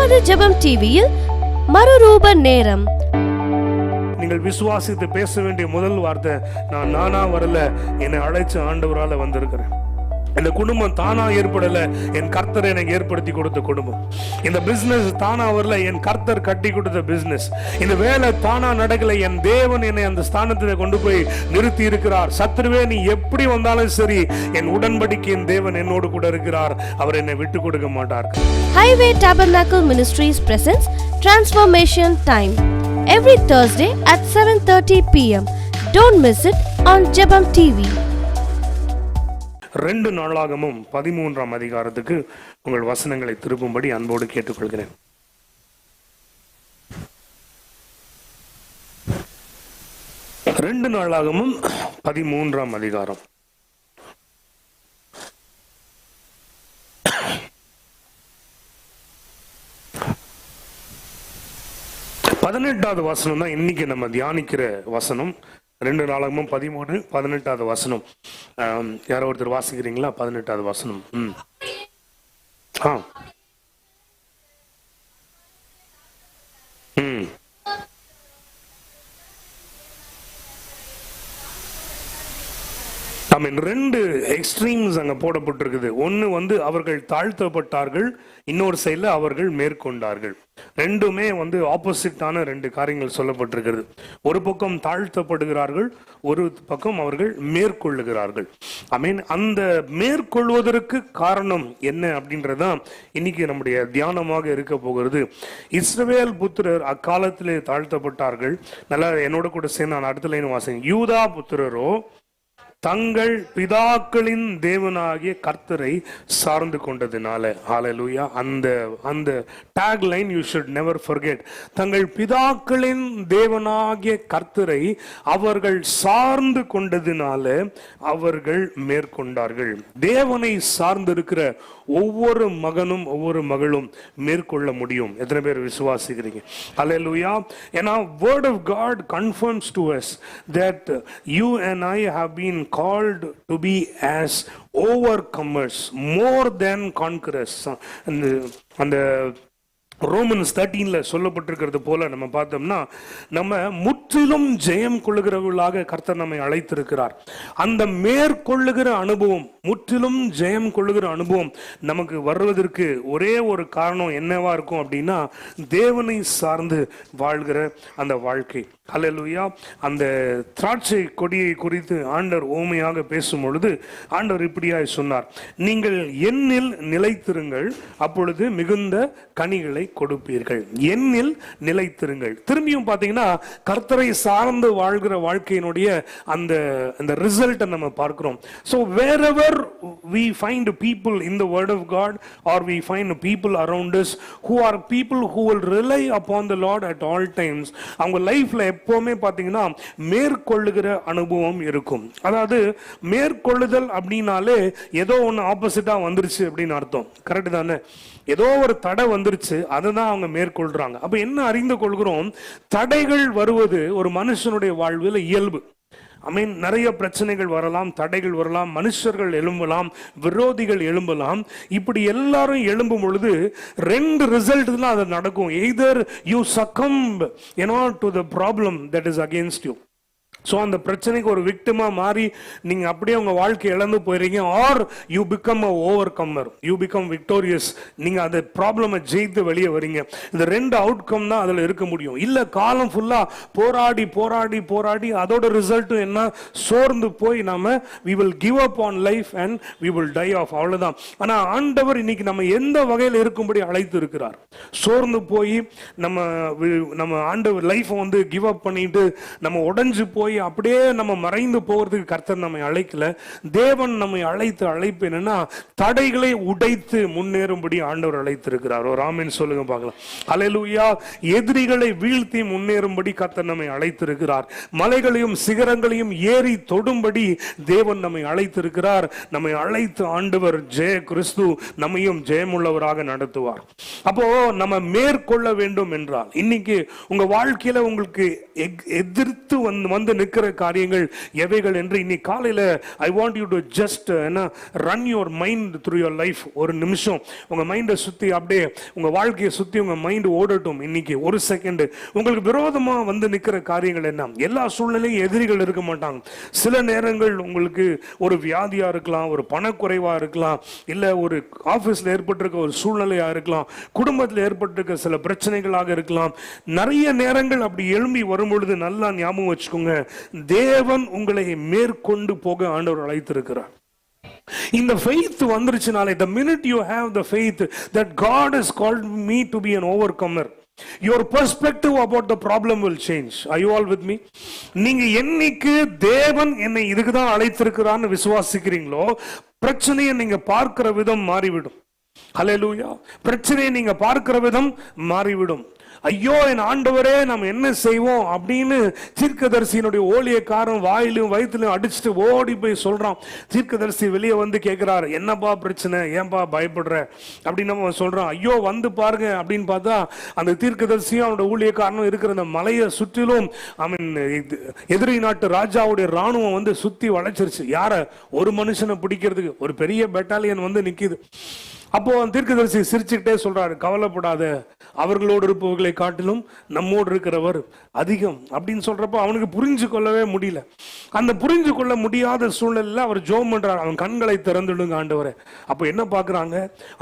நமது ஜெபம் டிவியில் மறுரூப நேரம். நீங்கள் விசுவாசித்து பேச வேண்டிய முதல் வார்த்தை, நான் நானா வரல, என்னை அழைச்ச ஆண்டவரால வந்திருக்கிறேன். இந்த குடும்பம் தானா ஏற்படல, என் கர்த்தர் எனக்கு ஏற்படுத்தி கொடுத்த குடும்பம். இந்த பிசினஸ் தானா வரல, என் கர்த்தர் கட்டி கொடுத்த பிசினஸ். இந்த வேலை தானா நடக்கல, என் தேவன் என்னை அந்த ஸ்தானத்தில் கொண்டு போய் நிறுத்தி இருக்கிறார். சத்துருவே நீ எப்படி வந்தாலும் சரி, என் உடன்படிக்கையின் தேவன் என்னோடு கூட இருக்கிறார், அவர் என்னை விட்டு கொடுக்க மாட்டார். Highway Tabernacle Ministries presents Transformation Time every Thursday at 7:30 p.m. Don't miss it on Jebam TV. 2 நாளாகமும் 13ஆம் அதிகாரத்துக்கு உங்கள் வசனங்களை திருப்பும்படி அன்போடு கேட்டுக்கொள்கிறேன். ரெண்டு நாளாகமும் 13ஆம் அதிகாரம் 18வது வசனம் தான் இன்னைக்கு நம்ம தியானிக்கிற வசனம். 2 நாளாகமும் 13, 18வது வசனம். யாரோ ஒருத்தர் வாசிக்கிறீங்களா? 18வது வசனம். ரெண்டு எக்ஸ்ட்ரீம்ஸ் அங்க போடப்பட்டிருக்குது. ஒன்னு அவர்கள் தாழ்த்தப்பட்டார்கள், இன்னொரு சைடுல அவர்கள் மேற்கொண்டார்கள். ரெண்டுமே ஆப்போசிட்டான 2 காரியங்கள் சொல்லப்பட்டிருக்கிறது. ஒரு பக்கம் தாழ்த்தப்படுகிறார்கள், ஒரு பக்கம் அவர்கள் மேற்கொள்ளுகிறார்கள். அந்த மேற்கொள்வதற்கு காரணம் என்ன அப்படின்றதான் இன்னைக்கு நம்முடைய தியானமாக இருக்க போகிறது. இஸ்ரவேல் புத்திரர் அக்காலத்திலே தாழ்த்தப்பட்டார்கள். நல்லா என்னோட கூட சேர்ந்து நான் அடுத்த லைன் வாசிங்க. யூதா புத்திரரோ தங்கள் பிதாக்களின் தேவனாகிய கர்த்தரை சார்ந்து கொண்டதினால. ஹல்லேலூயா. அந்த tag line you should never forget. தங்கள் பிதாக்களின் தேவனாகிய கர்த்தரை அவர்கள் சார்ந்து கொண்டதினால அவர்கள் மேற்கொண்டார்கள். தேவனை சார்ந்து இருக்கிற ஒவ்வொரு மகனும் ஒவ்வொரு மகளும் மேற்கொள்ள முடியும். எத்தனை பேர் விசுவாசிக்கிறீங்க? ஹல்லேலூயா. ஏன்னா word of God confirms to us that you and I have been called to be as overcomers, more than conquerors. அந்த ரோமன்ஸ் 13ல சொல்லப்பட்டிருக்கிறது போல நம்ம பார்த்தோம்னா, நம்ம முற்றிலும் ஜெயம் கொள்ளுகிறவர்களாக கர்த்தர் நம்மை அழைத்திருக்கிறார். அந்த மேற்கொள்ளுகிற அனுபவம், முற்றிலும் ஜெயம் கொள்ளுகிற அனுபவம் நமக்கு வருவதற்கு ஒரே ஒரு காரணம் என்னவா இருக்கும் அப்படின்னா, தேவனை சார்ந்து வாழ்கிற அந்த வாழ்க்கை. ஹல்லேலூயா. அந்த திராட்சை கொடியை குறித்து ஆண்டவர் ஓமையாக பேசும் பொழுது ஆண்டவர் இப்படியாய் சொன்னார், நீங்கள் என்னில் நிலைத்திருங்கள், அப்பொழுது மிகுந்த கனிகளை கொடுப்பீர்கள். என்னில் நிலைத்திருங்கள். திரும்பியும் பார்த்தீங்கன்னா கர்த்தரை சார்ந்து வாழ்கிற வாழ்க்கையினுடைய அந்த ரிசல்ட்டை நம்ம பார்க்கிறோம். So wherever we find people in the word of God, or we find people around us who are people who will rely upon the Lord at all times, அவங்க லைஃப்ல எப்பவுமே பார்த்தீங்கன்னா மேற்கொள்ளுகிற அனுபவம் இருக்கும். அதாவது மேற்கொள்ளுதல் அப்படின்னாலே ஏதோ ஒன்று ஆப்போசிட்டா வந்துருச்சு அப்படின்னு அர்த்தம். கரெக்ட் தானே? ஏதோ ஒரு தடை வந்துருச்சு, அதுதான் அவங்க மேற்கொள்றாங்க. அப்ப என்ன அறிந்து கொள்கிறோம்? தடைகள் வருவது ஒரு மனுஷனுடைய வாழ்வில் இயல்பு. நிறைய பிரச்சனைகள் வரலாம், தடைகள் வரலாம், மனுஷர்கள் எழும்பலாம், விரோதிகள் எழும்பலாம். இப்படி எல்லாரும் எழும்பும் பொழுது 2 ரிசல்ட் தான் அது நடக்கும். Either you சக்கம் to the problem that is against you. So அந்த பிரச்சனைக்கு ஒரு விக்டிமா மாறி நீங்க அப்படியே உங்க வாழ்க்கை இழந்து போயிருங்க. Are you become a over comer, you become victorious. நீங்க அந்த ப்ராப்ளமை ஜெயித்து வெளியே வரீங்க. இந்த 2 அவுட்கம் தான் அதுல இருக்க முடியும். இல்ல காலம் ஃபுல்லா போராடி போராடி போராடி அதோட ரிசல்ட்டும் என்ன, சோர்ந்து போய் நாம we will give up on life and we will die off. அவ்வளவுதான். ஆனா ஆண்டவர் இன்னைக்கு நம்ம எந்த வகையில் இருக்கும்படி அழைத்து இருக்கிறார்? சோர்ந்து போய் நம்ம ஆண்டவர் லைஃப் கிவ் அப் பண்ணிட்டு நம்ம உடைஞ்சு போய் அப்படியே நம்ம மறைந்து போகிறதுக்கு கர்த்தர் நம்மை அழைக்கல. தேவன் நம்மை அழைப்பு என்னன்னா, தடைகளை உடைத்து முன்னேறும்படி ஆண்டவர் அழைத்திருக்கிறார். ஒரு ஆமென் சொல்லுங்க பார்க்கலாம். ஹல்லேலூயா. எதிரிகளை வீழ்த்தி முன்னேறும்படி கர்த்தர் நம்மை அழைத்திருக்கிறார். மலைகளையும் சிகரங்களையும் ஏறி தொடும்படி தேவன் நம்மை அழைத்திருக்கிறார். நம்மை அழைத்து ஆண்டவர் ஜெய கிறிஸ்து நம்மையும் ஜெயமுள்ளவராக நடத்துவார். அப்போ நம்ம மேற்கொள்ள வேண்டும் என்றால் இன்னைக்கு உங்க வாழ்க்கையில உங்களுக்கு எதிர்த்து வந்து நிற்கிற காரியங்கள் எவைகள் என்று இன்னைக்கு காலையில I want you to just run your mind through your life. ஒரு நிமிஷம் உங்க மைண்டை சுத்தி அப்படியே உங்க வாழ்க்கையை சுத்தி உங்க மைண்ட் ஓடட்டும். இன்னைக்கு ஒரு செகண்ட் உங்களுக்கு விரோதமா வந்து நிற்கிற காரியங்கள் என்ன? எல்லா சூழ்நிலையும் எதிரிகள் இருக்க மாட்டாங்க. சில நேரங்கள் உங்களுக்கு ஒரு வியாதியா இருக்கலாம், ஒரு பணக்குறைவா இருக்கலாம், இல்ல ஒரு ஆபீஸ்ல ஏற்பட்டிருக்க ஒரு சூழ்நிலையா இருக்கலாம், குடும்பத்தில் ஏற்பட்டிருக்க சில பிரச்சனைகளாக இருக்கலாம். நிறைய நேரங்கள் அப்படி எழும்பி வரும் பொழுது நல்லா ஞாபகம் வச்சுக்கோங்க, தேவன் உங்களை மேற்கொண்டு போக ஆண்டவர் அழைத்திருக்கிறார். இந்த faith வந்துருச்சுனாலே, the minute you have the faith that God has called me to be an overcomer, your perspective about the problem will change. Are you all with me? நீங்க என்னைக்கு தேவன் என்னை இதுக்கு தான் அழைத்திருக்கிறான்னு விசுவாசிக்கிறீங்களோ, பிரச்சனையை நீங்க பார்க்கிற விதம் மாறிவிடும். ஹல்லேலூயா. பிரச்சனையை நீங்க பார்க்கிற விதம் மாறிவிடும். ஐயோ என் ஆண்டவரே நம்ம என்ன செய்வோம் அப்படின்னு தீர்க்கதரிசியினுடைய ஊழியக்காரன் வாயிலும் வயிற்றிலும் அடிச்சுட்டு ஓடி போய் சொல்றான். தீர்க்கதரிசி வெளியே வந்து கேட்கிறாரு, என்னப்பா பிரச்சனை, ஏன்பா பயப்படுற அப்படின்னு நம்ம சொல்றான். ஐயோ வந்து பாருங்க அப்படின்னு பார்த்தா அந்த தீர்க்கதரிசியும் அவனுடைய ஊழியக்காரனும் இருக்கிற அந்த மலையை சுற்றிலும் எதிரி நாட்டு ராஜாவுடைய ராணுவம் வந்து சுத்தி வளைச்சிருச்சு. யார? ஒரு மனுஷனை பிடிக்கிறதுக்கு ஒரு பெரிய பெட்டாலியன் வந்து நிக்குது. அப்போ தீர்க்கதரிசி சிரிச்சுக்கிட்டே சொல்றாரு, கவலைப்படாத, அவர்களோடு இருப்பவர்களை காட்டிலும் நம்மோடு இருக்கிறவர் அதிகம் அப்படின்னு சொல்றப்போ அவனுக்கு புரிஞ்சு கொள்ளவே முடியல. அந்த புரிஞ்சு கொள்ள முடியாத சூழ்நிலையில் அவர் ஜெபம் பண்றார், அவன் கண்களை திறந்துடுங்க ஆண்டவரே. அப்போ என்ன பார்க்கறாங்க?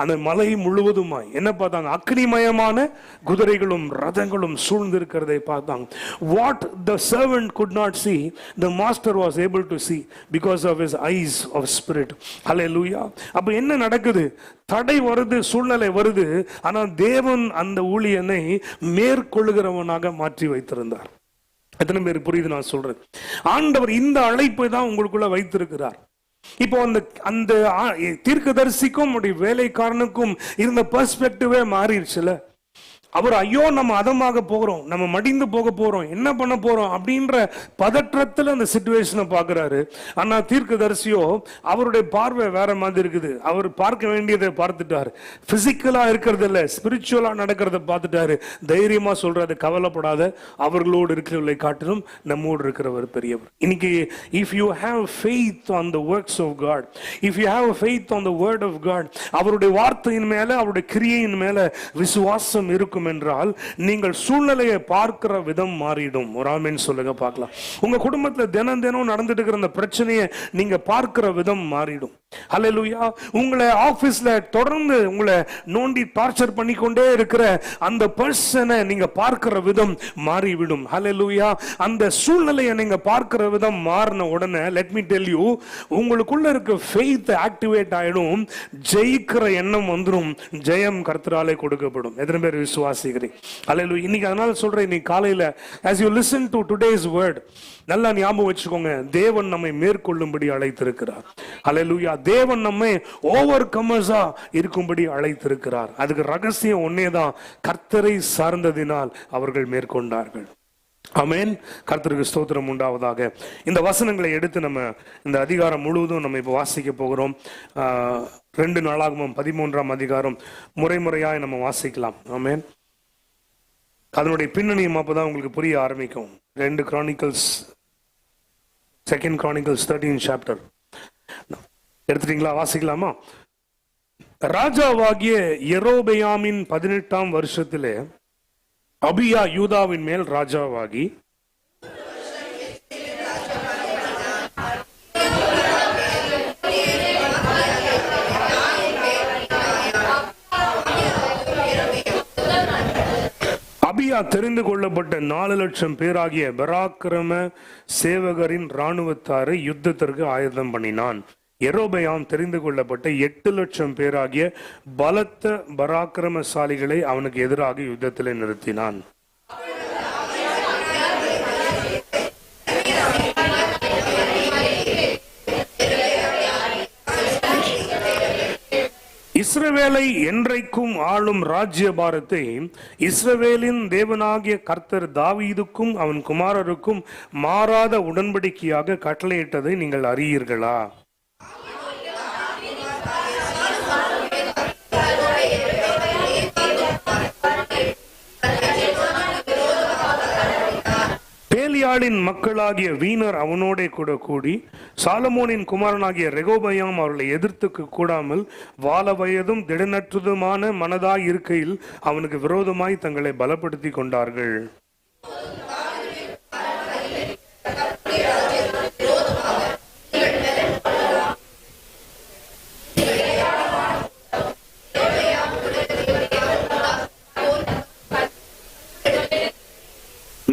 அந்த மலை முழுவதுமாய் என்ன பார்த்தாங்க? அக்னிமயமான குதிரைகளும் ரதங்களும் சூழ்ந்து இருக்கிறதை பார்த்தாங்க. What the servant could not see, the master was able to see because of his eyes of spirit. Hallelujah. அப்போ என்ன நடக்குது? தடை வருது, சூழ்நிலை வருது, ஆனால் தேவன் அந்த ஊழியனை மேற்கொள்ளுகிறவனாக மாற்றி வைத்திருந்தார். எத்தனை பேர் புரியுது நான் சொல்றது? ஆண்டவர் இந்த அழைப்பை தான் உங்களுக்குள்ள வைத்திருக்கிறார். இப்போ அந்த தீர்க்கதரிசிக்கும் வேலைக்காரனுக்கும் இருந்த பெர்ஸ்பெக்டிவே மாறிடுச்சுல. அவர் ஐயோ நம்ம அதமாக போகிறோம், நம்ம மடிந்து போக போறோம், என்ன பண்ண போறோம் அப்படின்ற பதற்றத்தில் அந்த சிச்சுவேஷனை பார்க்கிறாரு. ஆனா தீர்க்கதரிசியோ அவருடைய பார்வை வேற மாதிரி இருக்குது. அவர் பார்க்க வேண்டியதை பார்த்துட்டாரு. பிசிக்கலா இருக்கிறது இல்ல, ஸ்பிரிச்சுவலா நடக்கிறத பார்த்துட்டாரு. தைரியமா சொல்றது, கவலைப்படாத, அவர்களோடு இருக்கிறவர்களை காட்டிலும் நம்மோடு இருக்கிறவர் பெரியவர். இன்னைக்கு if you have faith on the works of God, if you have faith on the word of God, அவருடைய வார்த்தையின் மேல அவருடைய கிரியையின் மேல விசுவாசம் இருக்கும் என்றால் நீங்கள் சூழ்நிலையை பார்க்கிற விதம் மாறிடும். ஒரு ஆமென் சொல்லுங்க பார்க்கலாம். உங்க குடும்பத்தில் தினம் தினம் நடந்துட்டு இருக்கிற அந்த பிரச்சனையை நீங்க பார்க்கிற விதம் மாறிடும். ஹல்லேலூயா. உங்களை ஆபீஸ்ல தொடர்ந்து உங்களை நோண்டி டார்ச்சர் பண்ணிக்கொண்டே இருக்கிற அந்த பர்சனை நீங்க பார்க்கிற விதம் மாறிவிடும். ஹல்லேலூயா. அந்த சூழ்நிலையை நீங்க பார்க்கிற விதம் மாறின உடனே let me tell you, உங்களுக்குள்ள இருக்க faith ஆக்டிவேட் ஆயிடும். ஜெயிக்கிற எண்ணம் வந்துடும். ஜெயம் கர்த்தராலே கொடுக்கப்படும். எத்தனை பேர் விசுவாசிக்கிறீங்க? ஹல்லேலூயா. இன்னைக்கு அதனால சொல்றேன், இன்னைக்கு காலையில as you listen to today's word, நல்லா ஞாபகம் வச்சுக்கோங்க, தேவன் நம்மை மேற்கொள்ளும்படி அழைத்திருக்கிறார். ஹல்லேலூயா. தேவன் நம்மை ஓவர் கமர்ஸா இருக்கும்படி அழைத்திருக்கிறார். அதுக்கு ரகசியம் ஒன்னேதான், கர்த்தரை சார்ந்ததினால் அவர்கள் மேற்கொண்டார்கள். ஆமென். கர்த்தருக்கு ஸ்தோத்திரம் உண்டாவதாக. இந்த வசனங்களை எடுத்து நம்ம இந்த அதிகாரம் முழுவதும் நம்ம இப்போ வாசிக்க போகிறோம். 2 நாளாகமம் 13ஆம் அதிகாரம் முறைமுறையாய் நம்ம வாசிக்கலாம். ஆமென். அதனுடைய பின்னணியும் அப்பதான் உங்களுக்கு புரிய ஆரம்பிக்கும். 2 Chronicles, 2 Chronicles 13 chapter எடுத்துட்டீங்களா? வாசிக்கலாமா? ராஜாவாகிய யெரொபெயாமின் 18ஆம் வருஷத்திலே அபியா யூதாவின் மேல் ராஜாவாகி அபியா தெரிந்து கொள்ளப்பட்ட 4,00,000 பேராகிய பராக்கிரம சேவகரின் இராணுவத்தாரை யுத்தத்திற்கு ஆயத்தம் பண்ணினான். யெரொபெயாம் தெரிந்து கொள்ளப்பட்ட 8,00,000 பேராகிய பலத்த பராக்கிரமசாலிகளை அவனுக்கு எதிராக யுத்தத்திலே நிறுத்தினான். இஸ்ரவேலை என்றைக்கும் ஆளும் ராஜ்யபாரத்தை இஸ்ரவேலின் தேவனாகிய கர்த்தர் தாவீதுக்கும் அவன் குமாரருக்கும் மாறாத உடன்படிக்கையாக கட்டளையிட்டதை நீங்கள் அறியீர்களா? பாகாலின் மக்களாகிய வீணர் அவனோட கூட கூடி சாலமோனின் குமாரனாகிய ரெகோபயாம் அவர்களை எதிர்த்து கூடாமல் வால வயதும் திடனற்றதுமான மனதாய் இருக்கையில் அவனுக்கு விரோதமாய் தங்களை பலப்படுத்தி கொண்டார்கள்.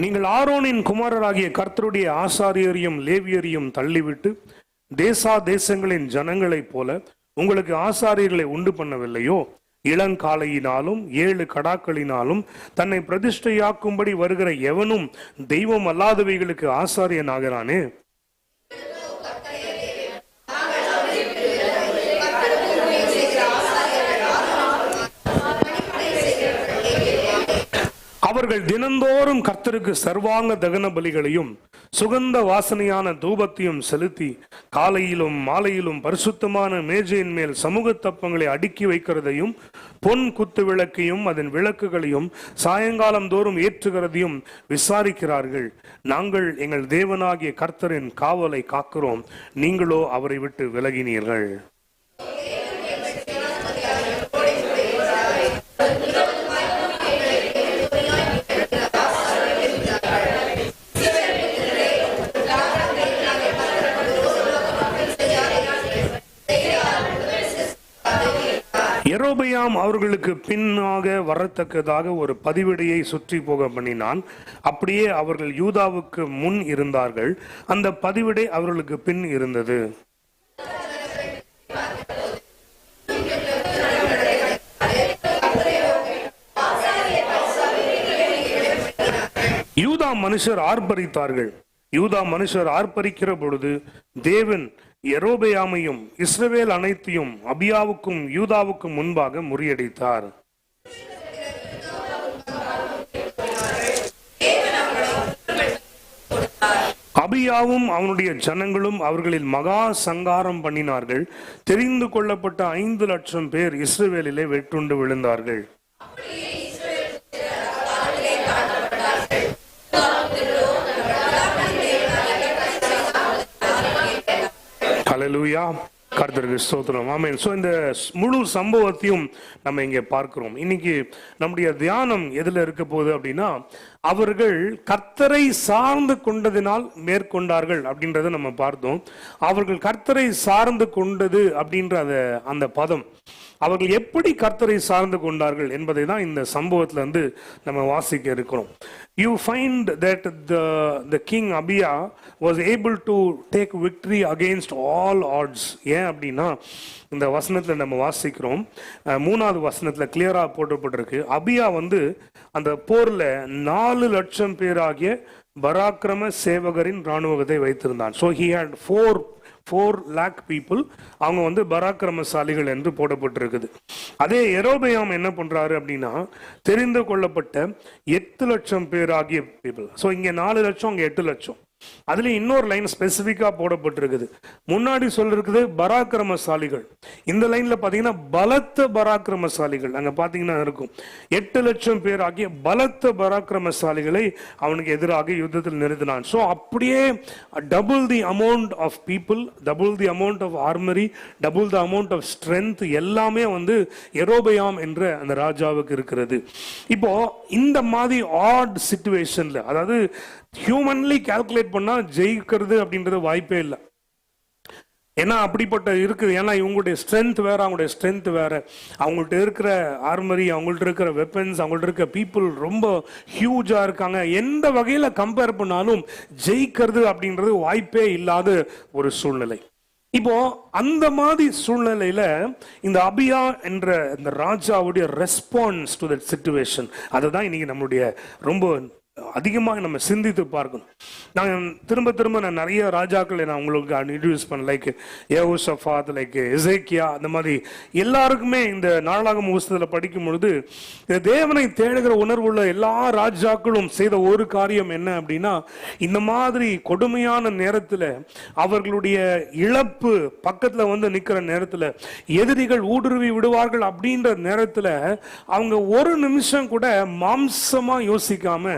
நீங்கள் ஆரோனின் குமாரராகிய கர்த்தருடைய ஆசாரியரையும் லேவியரையும் தள்ளிவிட்டு தேசா தேசங்களின் ஜனங்களைப் போல உங்களுக்கு ஆசாரியர்களை உண்டு பண்ணவில்லையோ? இளங்காலையினாலும் 7 கடாக்களினாலும் தன்னை பிரதிஷ்டையாக்கும்படி வருகிற எவனும் தெய்வம் அல்லாதவைகளுக்கு ஆசாரியனாகிறானே. அவர்கள் தினந்தோறும் கர்த்தருக்கு சர்வாங்க தகன பலிகளையும் சுகந்த வாசனையான தூபத்தையும் செலுத்தி காலையிலும் மாலையிலும் பரிசுத்தமான மேஜையின் மேல் சமூக தப்பங்களை அடுக்கி வைக்கிறதையும் பொன் குத்து விளக்கையும் அதன் விளக்குகளையும் சாயங்காலம் தோறும் ஏற்றுகிறதையும் விசாரிக்கிறார்கள். நாங்கள் எங்கள் தேவனாகிய கர்த்தரின் காவலை காக்கிறோம், நீங்களோ அவரை விட்டு விலகினீர்கள். யெரொபெயாம் அவர்களுக்கு பின்னாக வரத்தக்கதாக ஒரு பதிவிடையை சுற்றி போக பண்ணினான். அப்படியே அவர்கள் யூதாவுக்கு முன் இருந்தார்கள், அந்த பதிவிடை அவர்களுக்கு பின் இருந்தது. யூதா மனுஷர் ஆர்ப்பரித்தார்கள். யூதா மனுஷர் ஆர்ப்பரிக்கிற பொழுது தேவன் யெரொபெயாமையும் இஸ்ரவேல் அனைத்தையும் அபியாவுக்கும் யூதாவுக்கும் முன்பாக முறியடித்தார். அபியாவும் அவனுடைய ஜனங்களும் அவர்களில் மகா சங்காரம் பண்ணினார்கள். தெரிந்து கொள்ளப்பட்ட 5 லட்சம் பேர் இஸ்ரவேலிலே வெட்டுண்டு விழுந்தார்கள். ஹல்லேலூயா, கர்த்தருக்கு ஸ்தோத்திரம். ஆமென். சோ இந்த முழு சம்பவத்தையும் நம்ம இங்கே பார்க்கிறோம். இன்னைக்கு நம்முடைய தியானம் எதுல இருக்க போகுது அப்படின்னா, அவர்கள் கர்த்தரை சார்ந்து கொண்டதினால் மேற்கொண்டார்கள் அப்படின்றத நம்ம பார்த்தோம். அவர்கள் கர்த்தரை சார்ந்து கொண்டது அப்படின்ற அந்த பதம், அவர்கள் எப்படி கர்த்தரை சார்ந்து கொண்டார்கள் என்பதை தான் இந்த சம்பவத்துல இருந்து நம்ம வாசிக்க இருக்கிறோம். You find that the king Abia was able to take victory against all odds. ஏன் அப்படின்னா இந்த வசனத்துல நம்ம வாசிக்கிறோம், 3வது வசனத்துல கிளியரா போட்டப்பட்டிருக்கு. அபியா அந்த போர்ல 4 லட்சம் பேராகிய பராக்கிரம சேவகரின் ராணுவத்தை வைத்திருந்தான். So he had 4 lakh people. அவங்க பராக்கிரமசாலிகள் என்று போடப்பட்டிருக்குது. அதே யெரொபெயாம் என்ன பண்றாரு அப்படின்னா, தெரிந்து கொள்ளப்பட்ட 8 லட்சம் பேர் ஆகிய பீப்புள். ஸோ இங்க 4 லட்சம், அங்க 8 லட்சம். அதுல இன்னொரு லைன் ஸ்பெசிபிக்கா போடப்பட்டிருக்குது. முன்னாடி சொல்லிருக்குது பராக்கிரமசாலிகள், இந்த லைன்ல பாத்தீங்கன்னா பலத்த பராக்கிரமசாலிகள். அங்க பாத்தீங்கன்னா இருக்கும் 8 லட்சம் பேர் ஆகிய பலத்த பராக்கிரமசாலிகளை அவனுக்கு எதிராக யுத்தத்தில் நிறுத்தினான். ஸோ அப்படியே double the amount of people, double the amount of armoury, double the amount of strength எல்லாமே யெரொபெயாம் என்ற அந்த ராஜாவுக்கு இருக்கிறது. இப்போ இந்த மாதிரி ஆட் சிச்சுவேஷன்ல, அதாவது ஹியூமன்லி கால்குலேட் பண்ணா ஜெயிக்கிறது அப்படின்றது வாய்ப்பே இல்லை. ஏன்னா அப்படிப்பட்ட இருக்குது. ஏன்னா இவங்களுடைய ஸ்ட்ரென்த் வேற, அவங்களுடைய ஸ்ட்ரென்த் வேற, அவங்கள்ட்ட இருக்கிற ஆர்மரி, அவங்கள்ட்ட இருக்கிற வெப்பன்ஸ், அவங்கள்ட்ட இருக்கிற பீப்புள் ரொம்ப ஹியூஜா இருக்காங்க. எந்த வகையில கம்பேர் பண்ணாலும் ஜெயிக்கிறது அப்படின்றது வாய்ப்பே இல்லாத ஒரு சூழ்நிலை. இப்போ அந்த மாதிரி சூழ்நிலையில இந்த அபியா என்ற இந்த ராஜாவுடைய ரெஸ்பான்ஸ் டு தட் சிச்சுவேஷன், அதை தான் இன்னைக்கு நம்மளுடைய ரொம்ப அதிகமாக நம்ம சிந்தித்து பார்க்கணும். நான் திரும்ப நிறைய ராஜாக்களை நான் உங்களுக்கு இன்ட்ரோடியூஸ் பண்ண, லைக் யெகோஷாபாத், லைக் எசேக்கியா, அந்த மாதிரி எல்லாருக்குமே இந்த நாளாகம புத்தகத்தில் படிக்கும் பொழுது தேவனை தேடுகிற உணர்வுள்ள எல்லா ராஜாக்களும் செய்த ஒரு காரியம் என்ன அப்படின்னா, இந்த மாதிரி கொடுமையான நேரத்தில், அவர்களுடைய இழப்பு பக்கத்தில் நிற்கிற நேரத்தில், எதிரிகள் ஊடுருவி விடுவார்கள் அப்படின்ற நேரத்தில் அவங்க ஒரு நிமிஷம் கூட மாம்சமா யோசிக்காம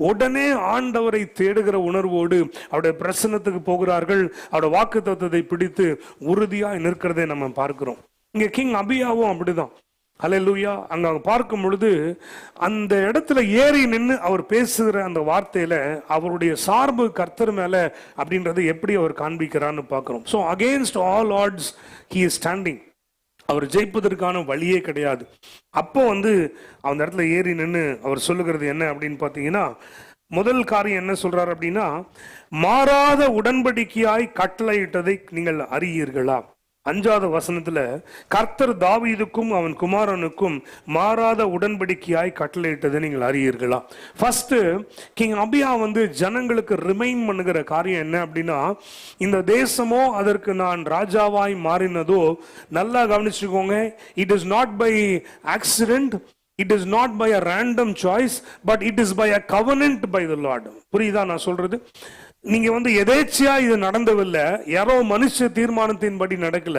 உடனே ஆண்டவரை தேடுகிற உணர்வோடு அவருடைய பிரசன்னத்துக்கு போகிறார்கள். அவருடைய வாக்குத்தத்தத்தை பிடித்து உறுதியாய் நிற்கிறதை நம்ம பார்க்கிறோம். இங்க கிங் அபியாவும் அப்படிதான். ஹல்லேலூயா. அங்க பார்க்கும் பொழுது அந்த இடத்துல ஏறி நின்று அவர் பேசுகிற அந்த வார்த்தையில அவருடைய சார்பு கர்த்தர் மேல அப்படின்றது எப்படி அவர் காண்பிக்கிறான்னு பார்க்கிறோம். So against all odds he is standing. அவர் ஜெயிப்பதற்கான வழியே கிடையாது. அப்போ அந்த இடத்துல ஏறி நின்று அவர் சொல்லுகிறது என்ன அப்படின்னு பார்த்தீங்கன்னா, முதல் காரியம் என்ன சொல்றாரு அப்படின்னா, மாறாத உடன்படிக்கையாய் கட்டளையிட்டதை நீங்கள் அறியீர்களா? 5வது வசனத்துல கர்த்தர் தாவீதுக்கும் அவன் குமாரனுக்கும் மாறாத உடன்படிக்கையாய் கட்டளையிட்டதை நீங்கள் அறியீர்களா? ஃபர்ஸ்ட் கிங் அபியா ஜனங்களுக்கு ரிமைண்ட் பண்ணுகிற காரியம் என்ன அப்படின்னா, இந்த தேசமோ அதற்கு நான் ராஜாவாய் மாறினதோ, நல்லா கவனிச்சுக்கோங்க, it is not by accident, it is not by a random choice, but it is by a covenant by the Lord. புரியுதா நான் சொல்றது? நீங்க எதேச்சியா இது நடந்தவில்லை, யாரோ மனுஷ தீர்மானத்தின்படி நடக்கல.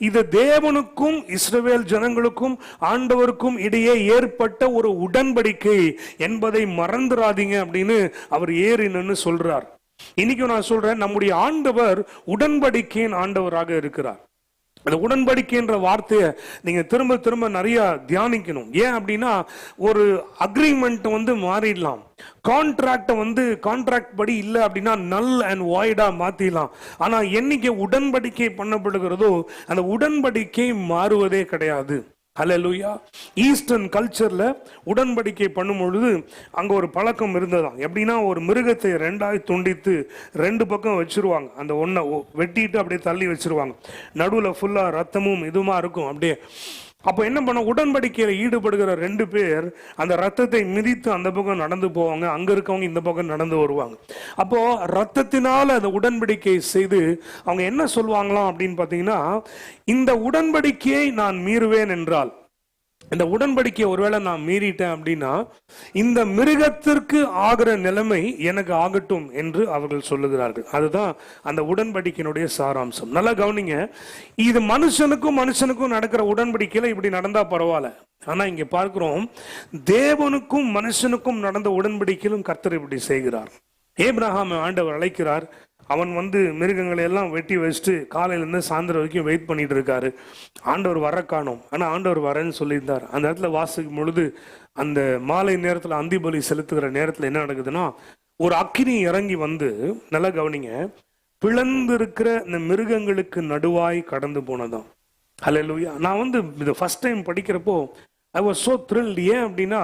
இது தேவனுக்கும் இஸ்ரவேல் ஜனங்களுக்கும் ஆண்டவருக்கும் இடையே ஏற்பட்ட ஒரு உடன்படிக்கை என்பதை மறந்துடாதீங்க அப்படின்னு அவர் ஏறி நின்னு சொல்றார். இன்னைக்கு நான் சொல்றேன், நம்முடைய ஆண்டவர் உடன்படிக்கையின் ஆண்டவராக இருக்கிறார். அந்த உடன்படிக்கை என்ற வார்த்தையை நீங்க திரும்ப திரும்ப நிறைய தியானிக்கணும். ஏன் அப்படின்னா, ஒரு அக்ரிமெண்ட் மாறிடலாம், கான்ட்ராக்ட் படி இல்லை அப்படின்னா நல் அண்ட் வாய்டா மாத்திடலாம். ஆனா என்னைக்கு உடன்படிக்கை பண்ணப்படுகிறதோ அந்த உடன்படிக்கை மாறுவதே கிடையாது. ஹல்லேலூயா. ஈஸ்டர்ன் கல்ச்சர்ல உடன்படிக்கை பண்ணும் பொழுது அங்க ஒரு பழக்கம் இருந்ததாம். எப்படின்னா, ஒரு மிருகத்தை 2ஆய் துண்டித்து 2 பக்கம் வச்சிருவாங்க. அந்த ஒன்றை வெட்டிட்டு அப்படியே தள்ளி வச்சிருவாங்க. நடுவுல ஃபுல்லா ரத்தமும் இதுமா இருக்கும் அப்படியே. அப்போ என்ன பண்ண, உடன்படிக்கையில ஈடுபடுகிற 2 பேர் அந்த ரத்தத்தை மிதித்து அந்த பக்கம் நடந்து போவாங்க, அங்க இருக்கவங்க இந்த பக்கம் நடந்து வருவாங்க. அப்போ ரத்தத்தினால அந்த உடன்படிக்கை செய்து அவங்க என்ன சொல்லுவாங்களாம் அப்படின்னு பாத்தீங்கன்னா, இந்த உடன்படிக்கையை நான் மீறுவேன் என்றால், இந்த உடன்படிக்கையை ஒருவேளை நான் மீறிட்டேன் அப்படின்னா, இந்த மிருகத்திற்கு ஆகிற நிலைமை எனக்கு ஆகட்டும் என்று அவர்கள் சொல்லுகிறார்கள். அதுதான் அந்த உடன்படிக்கையினுடைய சாராம்சம். நல்லா கவனிங்க, இது மனுஷனுக்கும் நடக்கிற உடன்படிக்கையில இப்படி நடந்தா பரவாயில்ல. ஆனா இங்க பார்க்கிறோம், தேவனுக்கும் மனுஷனுக்கும் நடந்த உடன்படிக்கையிலும் கர்த்தர் இப்படி செய்கிறார். ஏப்ரஹாம் ஆண்டவர் அழைக்கிறார். அவன் மிருகங்களை எல்லாம் வெட்டி வச்சுட்டு காலையிலேருந்து சாயந்தரம் வரைக்கும் வெயிட் பண்ணிட்டு இருக்காரு. ஆண்டவர் வர காணோம். ஆனால் ஆண்டவர் வரேன்னு சொல்லியிருந்தார். அந்த இடத்துல வாசிக்கும் பொழுது அந்த மாலை நேரத்தில் அந்தி பலி செலுத்துகிற நேரத்தில் என்ன நடக்குதுன்னா, ஒரு அக்கினி இறங்கி நல்லா கவனிங்க, பிளந்து இருக்கிற இந்த மிருகங்களுக்கு நடுவாய் கடந்து போனதான். ஹல்லேலூயா. நான் இது ஃபர்ஸ்ட் டைம் படிக்கிறப்போ I was so thrilled. ஏன் அப்படின்னா,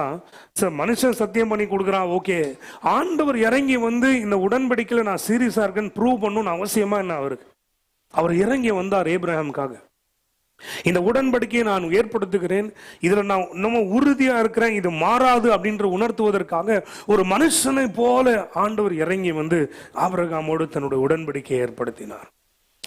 மனுஷன் சத்தியம் பண்ணி கொடுக்குறான், ஓகே, ஆண்டவர் இறங்கி இந்த உடன்படிக்கையில நான் சீரியஸா இருக்கேன்னு ப்ரூவ் பண்ணணும்னு அவசியமா என்ன அவருக்கு? அவர் இறங்கி வந்தார் ஏப்ரஹாமுக்காக. இந்த உடன்படிக்கையை நான் ஏற்படுத்துகிறேன், இதுல நான் இன்னமும் உறுதியா இருக்கிறேன், இது மாறாது அப்படின்ற உணர்த்துவதற்காக ஒரு மனுஷனை போல ஆண்டவர் இறங்கி ஆபிரகாமோடு தன்னுடைய உடன்படிக்கையை ஏற்படுத்தினார்.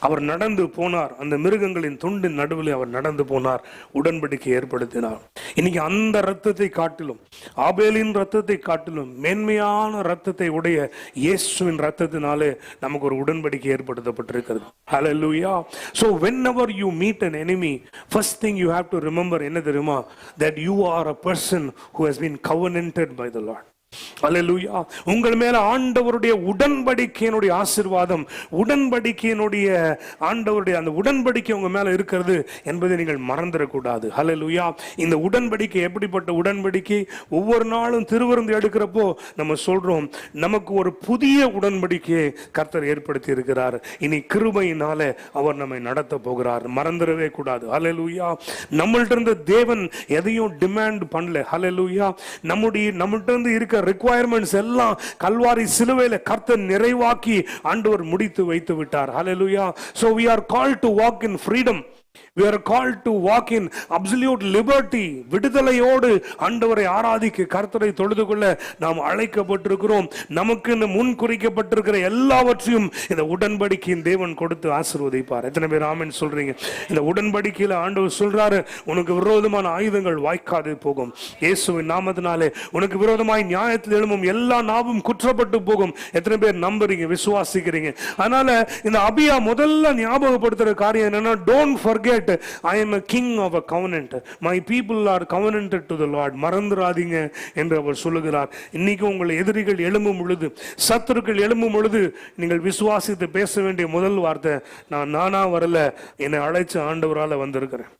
அவர் நடந்து போனார், அந்த மிருகங்களின் துண்டின் நடுவில் அவர் நடந்து போனார், உடன்படிக்கை ஏற்படுத்தினார். இன்னைக்கு அந்த ரத்தத்தை காட்டிலும், ஆபேலின் ரத்தத்தை காட்டிலும் மேன்மையான ரத்தத்தை உடைய இயேசுவின் ரத்தத்தினாலே நமக்கு ஒரு உடன்படிக்கை ஏற்படுத்தப்பட்டிருக்கிறது. ஹல்லேலூயா. So whenever you meet an enemy, first thing you have to remember என்ன தெரியுமா? That you are a person who has been covenanted by the Lord. அல்லேலூயா. உங்கள் மேல ஆண்டவருடைய உடன்படிக்கையினுடைய ஆசீர்வாதம், உடன்படிக்கையினுடைய ஆண்டவருடைய அந்த உடன்படிக்கை உங்க மேல இருக்கிறது என்பதை நீங்கள் மறந்துடக்கூடாது. அல்லேலூயா. இந்த உடன்படிக்கை எப்படிப்பட்ட உடன்படிக்கை? ஒவ்வொரு நாளும் திருவிருந்து எடுக்கிறப்போ நம்ம சொல்றோம், நமக்கு ஒரு புதிய உடன்படிக்கையை கர்த்தர் ஏற்படுத்தி இருக்கிறார். இனி கிருபையினால அவர் நம்மை நடத்த போகிறார். மறந்துடவே கூடாது. அல்லேலூயா. நம்மள்ட்ட இருந்து தேவன் எதையும் டிமாண்ட் பண்ணல. அல்லேலூயா. நம்மள்ட்ட இருந்து இருக்க requirements எல்லாம் கல்வாரி சிலுவையில கர்த்தர் நிறைவாக்கி ஆண்டவர் முடித்து வைத்து விட்டார். Hallelujah. So we are called to walk in freedom. We are called to walk in absolute liberty. விடுதலையோடு ஆண்டவரை ஆராதிக்க, கர்த்தரை தொழுது கொள்ள நாம் அழைக்கப்பட்டிருக்கிறோம். நமக்கு இந்த முன் குறிக்கப்பட்டிருக்கிற எல்லாவற்றையும் இந்த உடன்படிக்கையின் தேவன் கொடுத்து ஆசீர்வதிப்பார். எத்தனை பேர் ஆமென் சொல்றீங்க? இந்த உடன்படிக்கையில ஆண்டவர் சொல்றாரு, உனக்கு விரோதமான ஆயுதங்கள் வாய்க்காது போகும். இயேசுவின் நாமத்தினாலே உனக்கு விரோதமாய் நியாயத்தில் எழும்பும் எல்லா நாவும் குற்றப்பட்டு போகும். எத்தனை பேர் நம்புறீங்க, விசுவாசிக்கிறீங்க? அதனால இந்த அபியா முதல்ல ஞாபகப்படுத்துற காரியம் என்னன்னா, don't forget covenant. I am a king of a covenant. My people are covenanted to the Lord. மறந்துராதீங்க என்று அவர் சொல்லுகிறார். இன்னைக்கு உங்கள் எதிரிகள் எழும்பும் பொழுது, சத்துருக்கள் எழும்பும் பொழுது, நீங்கள் விசுவாசித்து பேச வேண்டிய முதல் வார்த்தை, நானா வரல, என்னை அழைச்ச ஆண்டவரால வந்திருக்கிறேன்.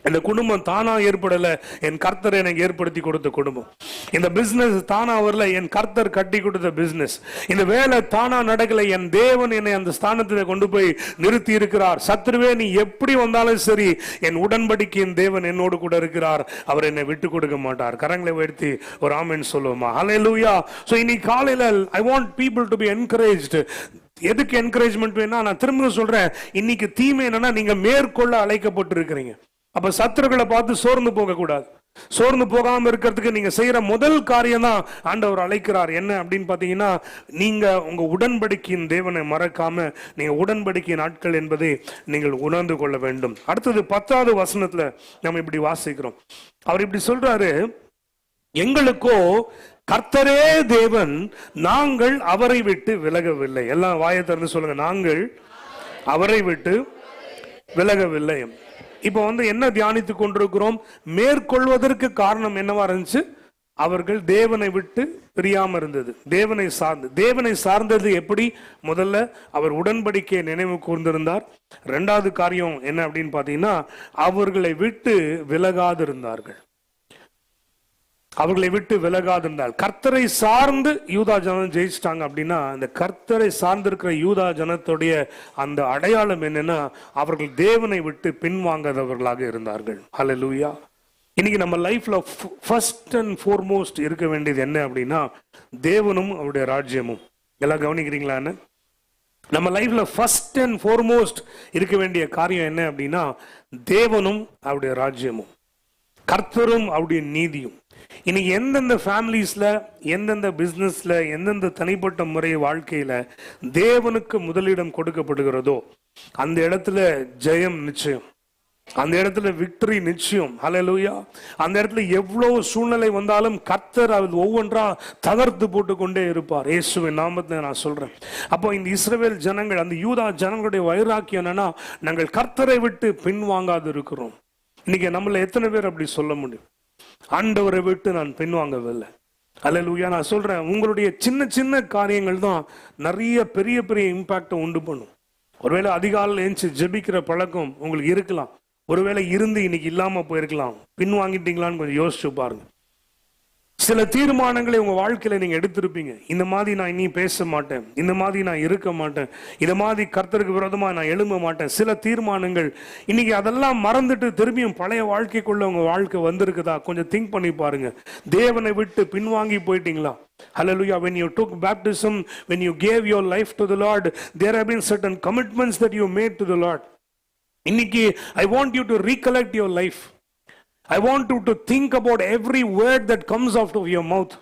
இந்த குடும்பம் தானா ஏற்படல, என் கர்த்தர் எனக்கு ஏற்படுத்தி கொடுத்த குடும்பம். இந்த பிசினஸ் தானா வரல, என் கர்த்தர் கட்டி கொடுத்த பிசினஸ். இந்த வேலை தானா நடக்கல, என் தேவன் என்னை அந்த ஸ்தானத்தில் கொண்டு போய் நிறுத்தி இருக்கிறார். சத்துருவே நீ எப்படி வந்தாலும் சரி, என் உடன்படிக்கையின் தேவன் என்னோடு கூட இருக்கிறார், அவர் என்னை விட்டு கொடுக்க மாட்டார். கரங்களை உயர்த்தி ஒரு ஆமென் சொல்லுவோமா? ஹல்லேலூயா. சோ இன்னைக்கு காலையில I want people to be encouraged. எதுக்கு என்கரேஜ்மெண்ட் வேணா நான் திரும்ப சொல்றேன், இன்னைக்கு தீமை என்னன்னா நீங்க மேற்கொள்ள அழைக்கப்பட்டு இருக்கிறீங்க. அப்ப சத்துருக்களை பார்த்து சோர்ந்து போக கூடாது. சோர்ந்து போகாம இருக்கிறதுக்கு நீங்க செய்யற முதல் காரியம் தான் ஆண்டவர் அழைக்கிறார். என்ன அப்படின்னு பாத்தீங்கன்னா, நீங்க உங்க உடன்படிக்கையின் தேவனை மறக்காம நீங்க உடன்படிக்கையின் ஆட்கள் என்பதை நீங்கள் உணர்ந்து கொள்ள வேண்டும். அடுத்தது 10வது வசனத்துல நம்ம இப்படி வாசிக்கிறோம். அவர் இப்படி சொல்றாரு, எங்களுக்கோ கர்த்தரே தேவன், நாங்கள் அவரை விட்டு விலகவில்லை. எல்லாம் வாயை திறந்து சொல்லுங்க, நாங்கள் அவரை விட்டு விலகவில்லை. இப்ப என்ன தியானித்து கொண்டிருக்கிறோம்? மேற்கொள்வதற்கு காரணம் என்னவா இருந்துச்சு? அவர்கள் தேவனை விட்டு பிரியாம இருந்தது. தேவனை சார்ந்தது எப்படி? முதல்ல அவர் உடன்படிக்கையை நினைவு கூர்ந்திருந்தார். 2வது காரியம் என்ன அப்படின்னு பாத்தீங்கன்னா, அவர்களை விட்டு விலகாதிருந்தார்கள். அவர்களை விட்டு விலகாதிருந்தால், கர்த்தரை சார்ந்து யூதா ஜனம் ஜெயிச்சிட்டாங்க அப்படின்னா, இந்த கர்த்தரை சார்ந்திருக்கிற யூதா ஜனத்துடைய அந்த அடையாளம் என்னன்னா, அவர்கள் தேவனை விட்டு பின்வாங்காதவர்களாக இருந்தார்கள். ஹல்லேலூயா. இன்னைக்கு நம்ம லைஃப்ல ஃபர்ஸ்ட் அண்ட் ஃபார்மோஸ்ட் இருக்க வேண்டியது என்ன அப்படின்னா, தேவனும் அவருடைய ராஜ்யமும். எல்லாம் கவனிக்கிறீங்களான்னு? நம்ம லைஃப்ல ஃபர்ஸ்ட் அண்ட் ஃபார்மோஸ்ட் இருக்க வேண்டிய காரியம் என்ன அப்படின்னா, தேவனும் அவருடைய ராஜ்யமும், கர்த்தரும் அவருடைய நீதியும். இன்னைக்கு எந்தெந்த ஃபேமிலிஸ்ல, எந்தெந்த பிசினஸ்ல, எந்தெந்த தனிப்பட்ட முறை வாழ்க்கையில தேவனுக்கு முதலிடம் கொடுக்கப்படுகிறதோ அந்த இடத்துல ஜெயம் நிச்சயம், அந்த இடத்துல விக்டரி நிச்சயம். ஹல்லேலூயா. அந்த இடத்துல எவ்வளவு சூழ்நிலை வந்தாலும் கர்த்தர் அது ஒவ்வொன்றா தகர்த்து போட்டு கொண்டே இருப்பார். இயேசுவின் நாமத்தை நான் சொல்றேன். அப்போ இந்த இஸ்ரவேல் ஜனங்கள், அந்த யூதா ஜனங்களுடைய வைராக்கியம் என்னன்னா, நாங்கள் கர்த்தரை விட்டு பின்வாங்காது இருக்கிறோம். இன்னைக்கு நம்மள எத்தனை பேர் அப்படி சொல்ல முடியும்? ஆண்டவரை விட்டு நான் பின்வாங்கவில்லை. அல்லேலூயா. நான் சொல்றேன், உங்களுடைய சின்ன சின்ன காரியங்கள் தான் நிறைய பெரிய பெரிய இம்பாக்டை உண்டு பண்ணும். ஒருவேளை அதிகாலையில் எழுந்து ஜெபிக்கிற பழக்கம் உங்களுக்கு இருக்கலாம், ஒருவேளை இருந்து இன்னைக்கு இல்லாம போயிருக்கலாம். பின்வாங்கிட்டீங்களான்னு கொஞ்சம் யோசிச்சு பாருங்க. சில தீர்மானங்களை உங்க வாழ்க்கையில நீங்க எடுத்திருப்பீங்க. இந்த மாதிரி நான் இனி பேச மாட்டேன், இந்த மாதிரி நான் இருக்க மாட்டேன், இந்த மாதிரி கர்த்தருக்கு விரோதமா நான் எழும்ப மாட்டேன். சில தீர்மானங்கள் இன்னைக்கு அதெல்லாம் மறந்துட்டு திரும்பியும் பழைய வாழ்க்கைக்குள்ள உங்க வாழ்க்கை வந்திருக்குதா? கொஞ்சம் திங்க் பண்ணி பாருங்க. தேவனை விட்டு பின்வாங்கி போயிட்டீங்களா? Hallelujah. When you took baptism, when you gave your life to the Lord, there have been certain commitments that you made to the Lord. இன்னைக்கு I want you to recollect your life. I want you to think about every word that comes out of your mouth.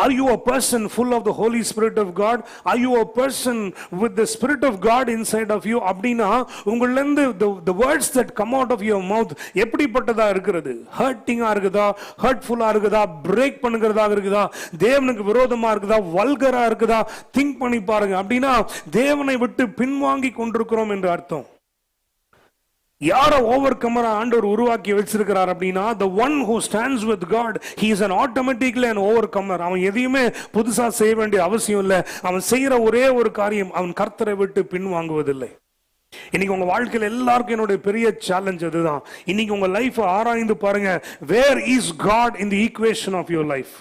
Are you a person full of the Holy Spirit of God? Are you a person with the Spirit of God inside of you? அப்படினா உங்களிலிருந்து the words that come out of your mouth எப்படிப்பட்டதா இருக்கிறது? ஹர்ட்டிங்கா இருக்குதா? ஹர்ட்ஃபுல்லா இருக்குதா? Break பண்ணுகிறதா இருக்குதா? தேவனுக்கு விரோதமா இருக்குதா? வல்கரா இருக்குதா? Think பண்ணி பாருங்க. அப்படினா தேவனை விட்டு பின்வாங்கி கொண்டிருக்கிறோம் என்று அர்த்தம். யார ஓவர் கமரா ஆண்டவர் உருவாக்கி வச்சிருக்கிறார் அப்படின்னா, the one who stands with God, he is an automatically an overcomer. அவன் எதையுமே புதுசா செய்ய வேண்டிய அவசியம் இல்லை. அவன் செய்யற ஒரே ஒரு காரியம், அவன் கர்த்தரை விட்டு பின்வாங்குவதில்லை. இன்னைக்கு உங்க வாழ்க்கையில எல்லாருக்கும் என்னுடைய பெரிய சேலஞ்ச் அதுதான். இன்னைக்கு உங்க லைஃப் ஆராய்ந்து பாருங்க, where is God in the equation of your life?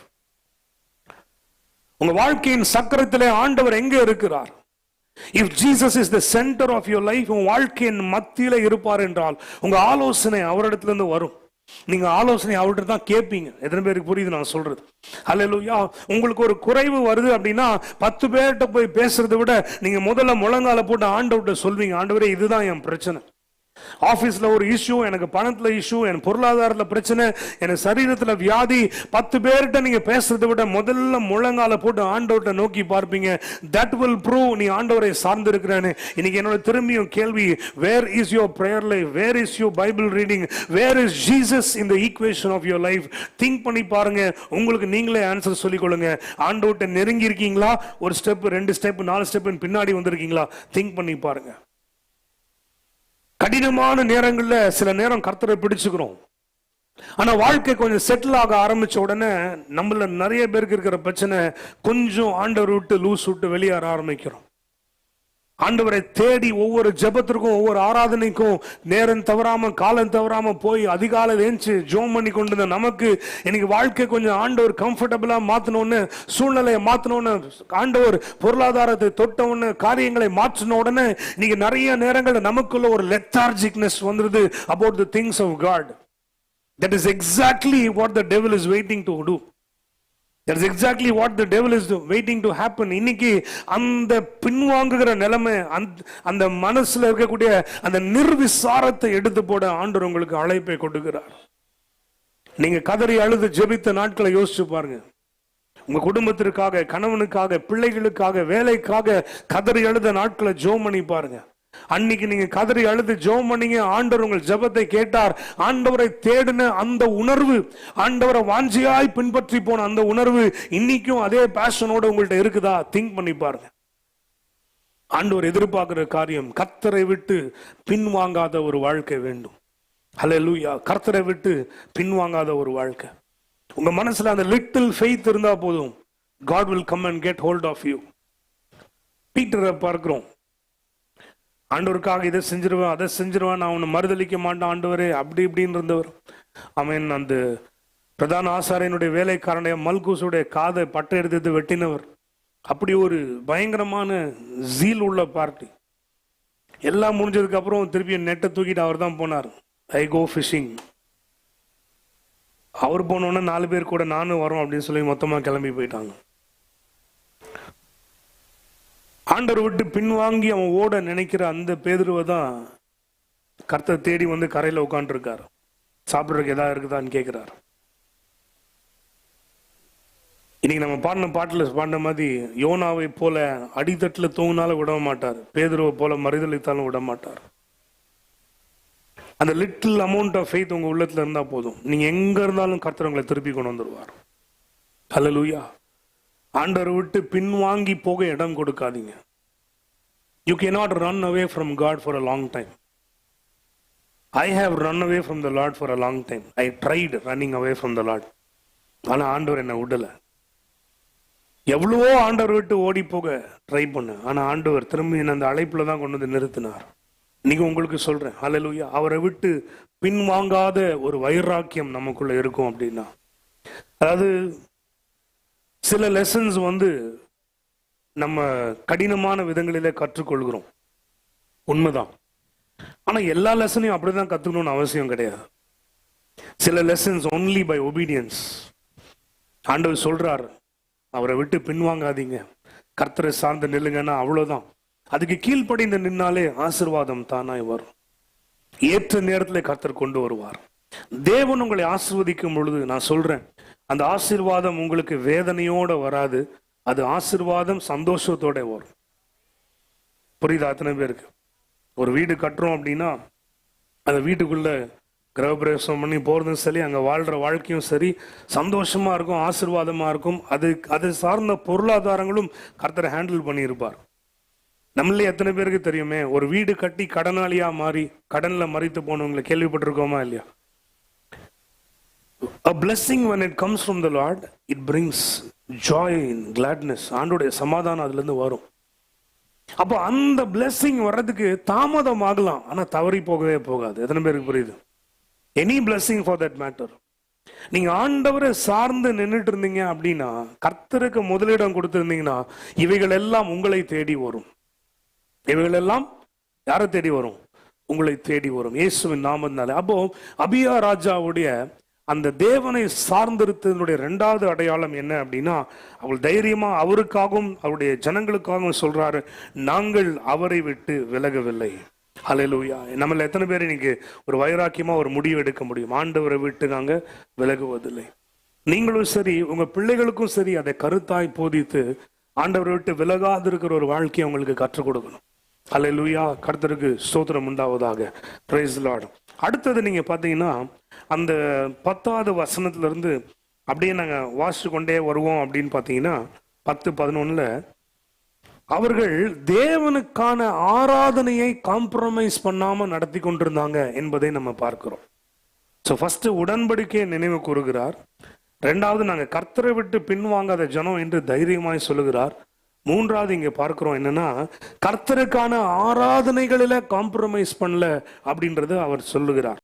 உங்க வாழ்க்கையின் சக்கரத்திலே ஆண்டவர் எங்க இருக்கிறார்? If Jesus is the center of your life, உங்க வாழ்க்கையின் மத்தியில இருப்பார் என்றால் உங்க ஆலோசனை அவரிடத்துல இருந்து வரும். நீங்க ஆலோசனை அவர்கிட்ட தான் கேட்பீங்க. எத்தனை பேருக்கு புரியுது நான் சொல்றது? ஹல்லேலூயா. உங்களுக்கு ஒரு குறைவு வருது அப்படின்னா 10 பேர்கிட்ட போய் பேசுறதை விட நீங்க முதல்ல முழங்கால போட்டு ஆண்டவர்கிட்ட சொல்வீங்க, ஆண்டவரே இதுதான் என் பிரச்சனை. ஆபீஸ்ல ஒரு இஷ்யூ, எனக்கு பணத்துல இஷ்யூ, என் பொருளாதாரத்துல பிரச்சனை, எனக்கு சரீரத்துல வியாதி. 10 பேர்கிட்ட நீங்க பேசுறதை விட முதல்ல முழங்கால போட்டு ஆண்டவர்கிட்ட நோக்கி பார்ப்பீங்க. தட் வில் ப்ரூவ் நீ ஆண்டவரை சார்ந்து இருக்கிறேன்னு. இன்னைக்கு என்னோட திரும்பியும் கேள்வி, where is your prayer life? Where is your Bible reading? Where is Jesus in the equation of your life? Think பண்ணி பாருங்க. உங்களுக்கு நீங்களே ஆன்சர் சொல்லிக் கொள்ளுங்க. ஆண்டவர்கிட்ட நெருங்கி இருக்கீங்களா? ஒரு ஸ்டெப், 2 ஸ்டெப், 4 ஸ்டெப் பின்னாடி வந்திருக்கீங்களா? திங்க் பண்ணி பாருங்க. கடினமான நேரங்கள்ல சில நேரம் கர்த்தரை பிடிச்சுக்கிறோம். ஆனா வாழ்க்கை கொஞ்சம் செட்டில் ஆக ஆரம்பிச்ச உடனே நம்மள நிறைய பேருக்கு இருக்கிற பிரச்சனை, கொஞ்சம் ஆண்டவர் விட்டு லூஸ் விட்டு வெளியேற ஆரம்பிக்கிறோம். ஆண்டவரை தேடி ஒவ்வொரு ஜெபத்திற்கும் ஒவ்வொரு ஆராதனைக்கும் நேரம் தவறாம காலம் தவறாம போய் அதிகாலை ஏஞ்சி ஜோம் பண்ணி கொண்டு நமக்கு இன்னைக்கு வாழ்க்கை கொஞ்சம் ஆண்டவர் கம்ஃபர்டபுளா மாத்தணும்னு, சூழ்நிலையை மாத்தணும்னு, ஆண்டவர் பொருளாதாரத்தை தொட்டவுன்னு, காரியங்களை மாற்றின உடனே இன்னைக்கு நிறைய நேரங்கள் நமக்குள்ள ஒரு லெத்தார்ஜிக்னஸ் வந்துருது about the things of God. That is exactly what the devil is waiting to do. That is exactly what the devil is waiting to happen. இன்னைக்கு அந்த பின்வாங்குகிற நிலைமை, அந்த மனசுல இருக்கக்கூடிய அந்த நிர்விசாரத்தை எடுத்து போட ஆண்டவர் உங்களுக்கு அழைப்பை கொடுக்கிறார். நீங்க கதறி அழுது ஜெபித்த நாட்களை யோசிச்சு பாருங்க. உங்க குடும்பத்திற்காக, கணவனுக்காக, பிள்ளைகளுக்காக, வேலைக்காக கதறி அழுத நாட்களை ஜெபம் பண்ணி பாருங்க. அன்னைக்கு நீங்க கதறி அழுது ஜெபம் பண்ணீங்க, ஆண்டவர் உங்கள் ஜெபத்தை கேட்டார். ஆண்டவரை தேடின அந்த உணர்வு, ஆண்டவரை வாஞ்சியாய் பின்பற்றி போன அந்த உணர்வு இன்னைக்கும் அதே பேஷனோட உங்கள்ட்ட இருக்குதா? திங்க் பண்ணி பாருங்க. ஆண்டவர் எதிர்பார்க்கிற காரியம் கர்த்தரை விட்டு பின்வாங்காத ஒரு வாழ்க்கை வேண்டும். ஹல்லேலூயா. கர்த்தரை விட்டு பின்வாங்காத ஒரு வாழ்க்கை. உங்க மனசுல அந்த லிட்டில் ஃபெய்த் இருந்தா போதும், God will come and get hold of you. பீட்டரை பார்க்கிறோம். ஆண்டவருக்காக இதை செஞ்சிருவேன், அதை செஞ்சிருவேன், நான் அவனை மறுதளிக்க மாட்டேன் ஆண்டவரே அப்படி இப்படின்னு இருந்தவர். அவன் அந்த பிரதான ஆசாரியனுடைய வேலைக்காரனுடைய மல்கூசுடைய காதை பட்டை எடுத்து வெட்டினவர். அப்படி ஒரு பயங்கரமான ஜீல் உள்ள பார்ட்டி. எல்லாம் முடிஞ்சதுக்கு அப்புறம் திருப்பி நெட்டை தூக்கிட்டு அவர் தான் போனார். ஐ கோ ஃபிஷிங். அவர் போனோன்னா 4 பேர் கூட நானும் வரோம் அப்படின்னு சொல்லி மொத்தமா கிளம்பி போயிட்டாங்க. ஆண்டவர் விட்டு பின்வாங்கி அவன் ஓட நினைக்கிற அந்த பேதுருவை தான் கர்த்தர் தேடி வந்து கரையில உட்காந்து இருக்காரு. சாப்பிட்றதுக்கு ஏதாவது இருக்குதான்னு கேட்கிறாரு. இன்னைக்கு நம்ம பாடின பாட்டுல பாடின மாதிரி யோனாவை போல அடித்தட்டுல தூங்கினாலும் விட மாட்டார், பேதுருவை போல மறுதளித்தாலும் விட மாட்டார். அந்த லிட்டில் அமௌண்ட் ஆஃப் ஃபெய்த் உங்க உள்ளத்துல இருந்தா போதும், நீங்க எங்க இருந்தாலும் கர்த்தர் உங்களை திருப்பி கொண்டு வந்துருவார். ஹல்லேலூயா. ஆண்டவர் விட்டு பின்வாங்கி போக இடம் கொடுக்காதீங்க. You cannot run away from God for a long time. I have run away from the Lord for a long time. I tried running away from the Lord. ஆனா ஆண்டவர் என்னை விடல. எவ்வளவோ ஆண்டவர் விட்டு ஓடி போக ட்ரை பண்ண, ஆனா ஆண்டவர் திரும்பி என்ன அந்த அழைப்புல தான் கொண்டு வந்து நிறுத்தினார். இன்னைக்கு உங்களுக்கு சொல்றேன், ஹல்லேலூயா. அவரை விட்டு பின்வாங்காத ஒரு வைராக்கியம் நமக்குள்ள இருக்கும் அப்படின்னா, அதாவது சில லெசன்ஸ் நம்ம கடினமான விதங்களிலே கற்றுக்கொள்கிறோம், உண்மைதான். ஆனா எல்லா லெசனையும் அப்படிதான் கத்துக்கணும்னு அவசியம் கிடையாது. சில லெசன்ஸ் ஒன்லி பை ஒபீடியன்ஸ். ஆண்டவர் சொல்றார், அவரை விட்டு பின்வாங்காதீங்க, கர்த்தரை சார்ந்து நில்லுங்கன்னா அவ்வளவுதான். அதுக்கு கீழ்ப்படிந்து நின்னாலே ஆசீர்வாதம் தானாய் வரும். ஏற்ற நேரத்தில் கர்த்தர் கொண்டு வருவார். தேவன் உங்களை ஆசீர்வதிக்கும் பொழுது நான் சொல்றேன், அந்த ஆசீர்வாதம் உங்களுக்கு வேதனையோட வராது, அது ஆசீர்வாதம் சந்தோஷத்தோட வரும். புரியுதா? அத்தனை பேருக்கு ஒரு வீடு கட்டுறோம் அப்படின்னா அந்த வீட்டுக்குள்ள கிரகப்பிரவேசம் பண்ணி போறதும் சரி, அங்க வாழ்ற வாழ்க்கையும் சரி சந்தோஷமா இருக்கும், ஆசீர்வாதமா இருக்கும். அது சார்ந்த பொருளாதாரங்களும் கர்த்தரை ஹேண்டில் பண்ணி இருப்பார். நம்மளே எத்தனை பேருக்கு தெரியுமே, ஒரு வீடு கட்டி கடனாளியா மாறி கடன்ல மறித்து போனவங்களை கேள்விப்பட்டிருக்கோமா இல்லையா? A blessing when it comes from the Lord, it brings joy and gladness. ஆண்டோடைய சமாதானம் அதுல இருந்து வரும். அப்போ அந்த blessing வர்றதுக்கு தாமதம் ஆகலாம், ஆனா தவறி போகவே போகாது. எத்தனை பேருக்கு புரியுது? Any blessing for that matter. நீங்க ஆண்டவரை சார்ந்து நின்றுட்டு இருந்தீங்க அப்படின்னா, கர்த்தருக்கு முதலிடம் கொடுத்திருந்தீங்கன்னா, இவைகள் எல்லாம் உங்களை தேடி வரும். இவைகள் எல்லாம் யாரை தேடி வரும்? உங்களை தேடி வரும், இயேசுவின் நாமத்தினால. அப்போ அபியா ராஜாவுடைய அந்த தேவனை சார்ந்திருத்தனுடைய 2வது அடையாளம் என்ன அப்படின்னா, அவள் தைரியமா அவருக்காகவும் அவருடைய ஜனங்களுக்காகவும் சொல்றாரு, நாங்கள் அவரை விட்டு விலகவில்லை. ஹல்லேலூயா. நம்மள எத்தனை பேர் இன்னைக்கு ஒரு வைராக்கியமா ஒரு முடிவு எடுக்க முடியும்? ஆண்டவரை விட்டு நாங்க விலகுவதில்லை. நீங்களும் சரி, உங்க பிள்ளைகளுக்கும் சரி, அதை கருத்தாய் போதித்து ஆண்டவரை விட்டு விலகாது இருக்கிற ஒரு வாழ்க்கையை உங்களுக்கு கற்றுக் கொடுக்கணும். ஹல்லேலூயா. கர்த்தருக்கு ஸ்தோத்திரம் உண்டாவதாக. Praise the Lord. அடுத்தது நீங்க பாத்தீங்கன்னா, அந்த 10வது வசனத்துல இருந்து அப்படியே நாங்க வாசிச்சு கொண்டே வருவோம். அப்படின்னு பாத்தீங்கன்னா 10:11 அவர்கள் தேவனுக்கான ஆராதனையை காம்ப்ரமைஸ் பண்ணாம நடத்தி கொண்டிருந்தாங்க என்பதை நம்ம பார்க்கிறோம். ஸோ ஃபர்ஸ்ட் உடன்படிக்கையை நினைவு கூறுகிறார். ரெண்டாவது, நாங்கள் கர்த்தரை விட்டு பின்வாங்காத ஜனம் என்று தைரியமாய் சொல்லுகிறார். மூன்றாவது இங்க பார்க்கிறோம் என்னன்னா, கர்த்தருக்கான ஆராதனைகளில காம்ப்ரமைஸ் பண்ணல அப்படின்றது அவர் சொல்லுகிறார்.